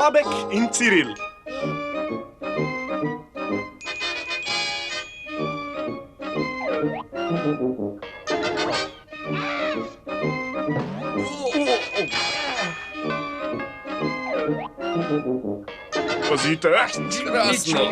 Bobek in Ciril. Pazite, Krasno.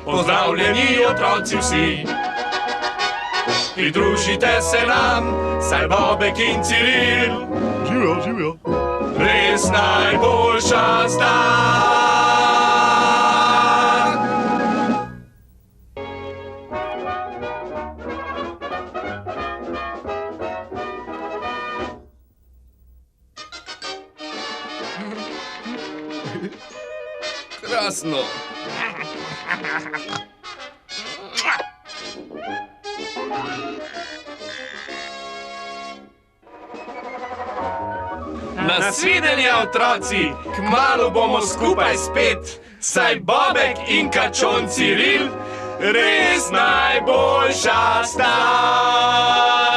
Pozdravljeni otroci vsi, pridružite se nam, saj Bobek in Ciril. Živijo, živijo. Res najboljša sta. Krasno. Nasvidenje, otroci, kmalu bomo skupaj spet, saj Bobek in kačon Ciril res najboljša sta.